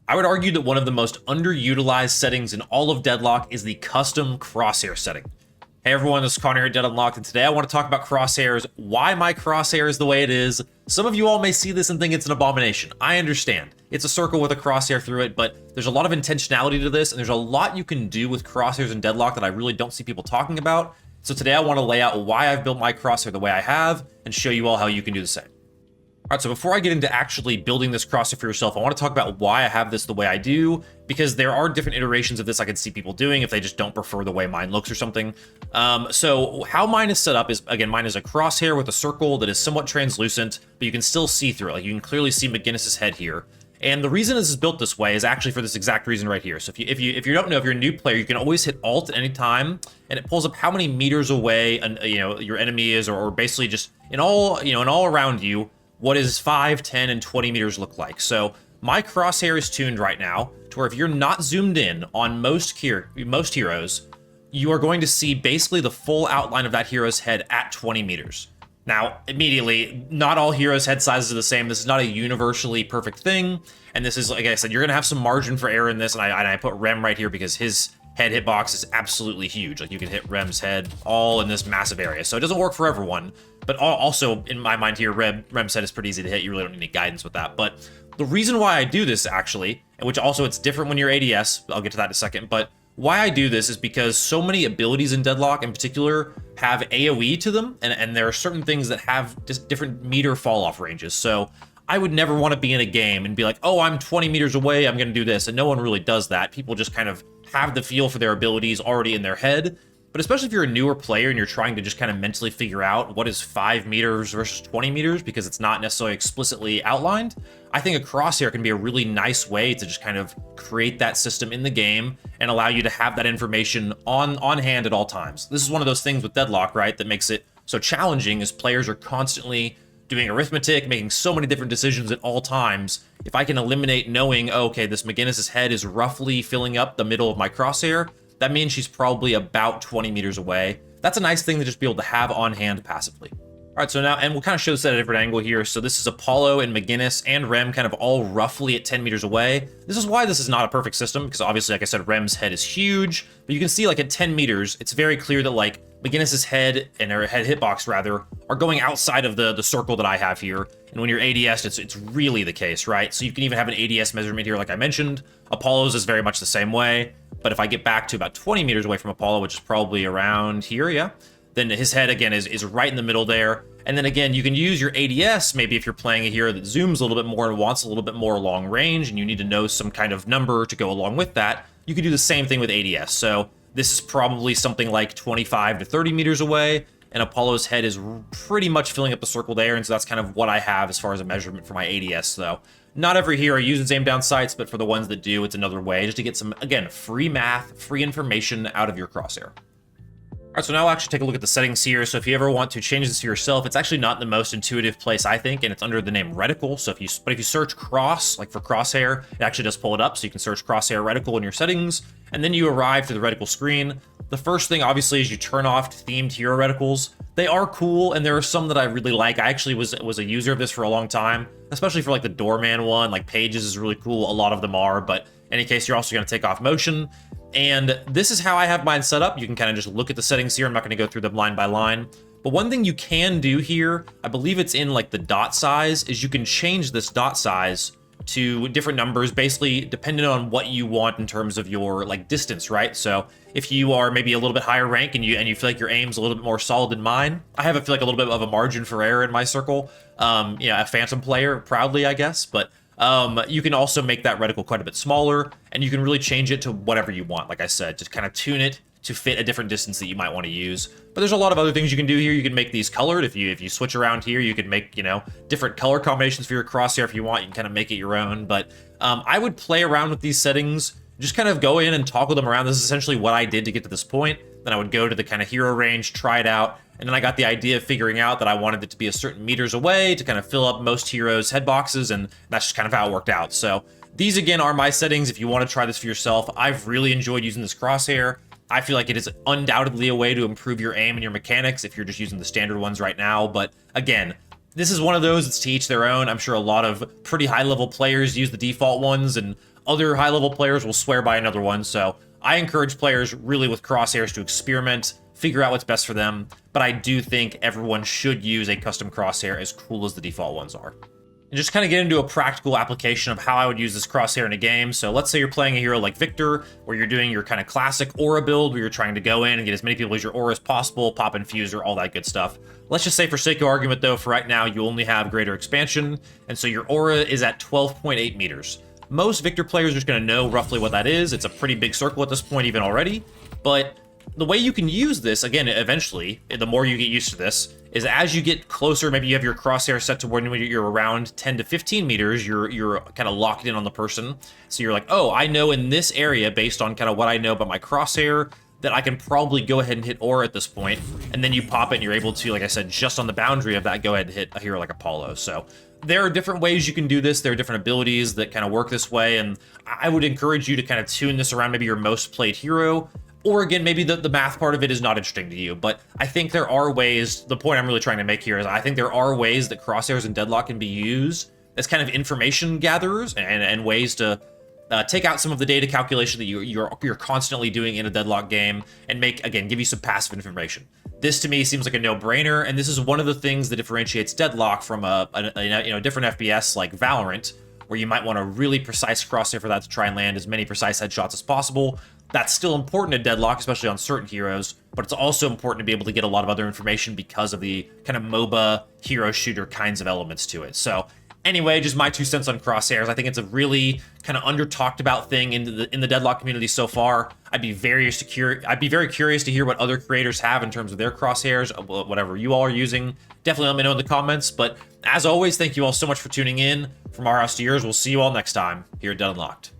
I would argue that one of the most underutilized settings in all of Deadlock is the custom crosshair setting. Hey everyone, this is Connor here at Dead Unlocked, and today I want to talk about crosshairs, why my crosshair is the way it is. Some of you all may see this and think it's an abomination. I understand. It's a circle with a crosshair through it, but there's a lot of intentionality to this, and there's a lot you can do with crosshairs in Deadlock that I really don't see people talking about. So today I want to lay out why I've built my crosshair the way I have, and show you all how you can do the same. Alright, so before I get into actually building this crosshair for yourself, I want to talk about why I have this the way I do, because there are different iterations of this I can see people doing if they just don't prefer the way mine looks or something. So how mine is set up is, again, mine is a crosshair with a circle that is somewhat translucent, but you can still see through it. Like, you can clearly see McGinnis's head here. And the reason this is built this way is actually for this exact reason right here. So if you don't know, if you're a new player, you can always hit Alt at any time, and it pulls up how many meters away your enemy is, or basically just in all around you, what is 5, 10, and 20 meters look like. So my crosshair is tuned right now to where if you're not zoomed in on most heroes, you are going to see basically the full outline of that hero's head at 20 meters. Now, immediately, not all heroes' head sizes are the same. This is not a universally perfect thing, and this is, like I said, you're going to have some margin for error in this, and I put Rem right here because his head hitbox is absolutely huge. Like, you can hit Rem's head all in this massive area, so it doesn't work for everyone. But also, in my mind here, Rem's head is pretty easy to hit. You really don't need any guidance with that. But the reason why I do this, actually, and which also it's different when you're ADS, I'll get to that in a second, but why I do this is because so many abilities in Deadlock in particular have AoE to them, and there are certain things that have just different meter fall-off ranges. So I would never want to be in a game and be like, oh, I'm 20 meters away, I'm going to do this, and no one really does that. People just kind of have the feel for their abilities already in their head. But especially if you're a newer player and you're trying to just kind of mentally figure out what is 5 meters versus 20 meters because it's not necessarily explicitly outlined, I think a crosshair can be a really nice way to just kind of create that system in the game and allow you to have that information on hand at all times. This is one of those things with Deadlock, right, that makes it so challenging as players are constantly doing arithmetic, making so many different decisions at all times. If I can eliminate knowing, oh, okay, this McGinnis's head is roughly filling up the middle of my crosshair, that means she's probably about 20 meters away. That's a nice thing to just be able to have on hand passively. All right, so now, and we'll kind of show this at a different angle here. So this is Apollo and McGinnis and Rem kind of all roughly at 10 meters away. This is why this is not a perfect system, because obviously, like I said, Rem's head is huge, but you can see like at 10 meters, it's very clear that like McGinnis's head and her head hitbox rather are going outside of the circle that I have here. And when you're ADS, it's really the case, right? So you can even have an ADS measurement here, like I mentioned. Apollo's is very much the same way. But if I get back to about 20 meters away from Apollo, which is probably around here, yeah, then his head, again, is right in the middle there. And then, again, you can use your ADS, maybe if you're playing a hero that zooms a little bit more and wants a little bit more long range, and you need to know some kind of number to go along with that, you can do the same thing with ADS. So this is probably something like 25 to 30 meters away, and Apollo's head is pretty much filling up the circle there, and so that's kind of what I have as far as a measurement for my ADS, though. Not every hero uses aim down sights, but for the ones that do, it's another way just to get some, again, free math, free information out of your crosshair. All right, so now I'll actually take a look at the settings here. So if you ever want to change this for yourself, it's actually not the most intuitive place, I think, and it's under the name Recticle. So if you search cross, like for crosshair, it actually does pull it up. So you can search crosshair Recticle in your settings, and then you arrive to the Recticle screen. The first thing, obviously, is you turn off themed hero reticles. They are cool, and there are some that I really like. I actually was a user of this for a long time, especially for like the doorman one. Like Pages is really cool. A lot of them are, but in any case, you're also going to take off motion. And this is how I have mine set up. You can kind of just look at the settings here. I'm not going to go through them line by line. But one thing you can do here, I believe it's in like the dot size, is you can change this dot size to different numbers, basically depending on what you want in terms of your like distance, right? So if you are maybe a little bit higher rank and you feel like your aim's a little bit more solid than mine, I have feel like a little bit of a margin for error in my circle. A phantom player, proudly, I guess, but you can also make that reticle quite a bit smaller, and you can really change it to whatever you want. Like I said, just kind of tune it to fit a different distance that you might want to use. But there's a lot of other things you can do here. You can make these colored. If you switch around here, you can make, different color combinations for your crosshair if you want. You can kind of make it your own. But I would play around with these settings, just kind of go in and toggle them around. This is essentially what I did to get to this point. Then I would go to the kind of hero range, try it out, and then I got the idea of figuring out that I wanted it to be a certain meters away to kind of fill up most heroes' head boxes, and that's just kind of how it worked out. So these, again, are my settings if you want to try this for yourself. I've really enjoyed using this crosshair. I feel like it is undoubtedly a way to improve your aim and your mechanics if you're just using the standard ones right now. But again, this is one of those that's to each their own. I'm sure a lot of pretty high-level players use the default ones, and Other high-level players will swear by another one, so I encourage players really with crosshairs to experiment, figure out what's best for them, but I do think everyone should use a custom crosshair, as cool as the default ones are. And just kind of get into a practical application of how I would use this crosshair in a game. So let's say you're playing a hero like Victor, where you're doing your kind of classic aura build, where you're trying to go in and get as many people as your aura as possible, pop infuser, all that good stuff. Let's just say, for sake of argument though, for right now, you only have greater expansion, and so your aura is at 12.8 meters. Most Victor players are just going to know roughly what that is. It's a pretty big circle at this point even already, but the way you can use this, again, eventually, the more you get used to this, is as you get closer, maybe you have your crosshair set to when you're around 10 to 15 meters, you're kind of locked in on the person. So you're like, oh, I know in this area, based on kind of what I know about my crosshair, that I can probably go ahead and hit aura at this point. And then you pop it and you're able to, like I said, just on the boundary of that, go ahead and hit a hero like Apollo. So there are different ways you can do this. There are different abilities that kind of work this way. And I would encourage you to kind of tune this around maybe your most played hero. Or again, maybe the math part of it is not interesting to you, but I think there are ways. The point I'm really trying to make here is I think there are ways that crosshairs and Deadlock can be used as kind of information gatherers and ways to take out some of the data calculation that you're constantly doing in a Deadlock game and give you some passive information. This to me seems like a no-brainer, and this is one of the things that differentiates Deadlock from a different FPS like Valorant, where you might want a really precise crosshair for that to try and land as many precise headshots as possible. That's still important in Deadlock, especially on certain heroes, but it's also important to be able to get a lot of other information because of the kind of MOBA hero shooter kinds of elements to it. So anyway, just my 2 cents on crosshairs. I think it's a really kind of under talked about thing in the Deadlock community so far. I'd be very curious to hear what other creators have in terms of their crosshairs, whatever you all are using. Definitely let me know in the comments. But as always, thank you all so much for tuning in. From our house to yours, we'll see you all next time here at Dead Unlocked.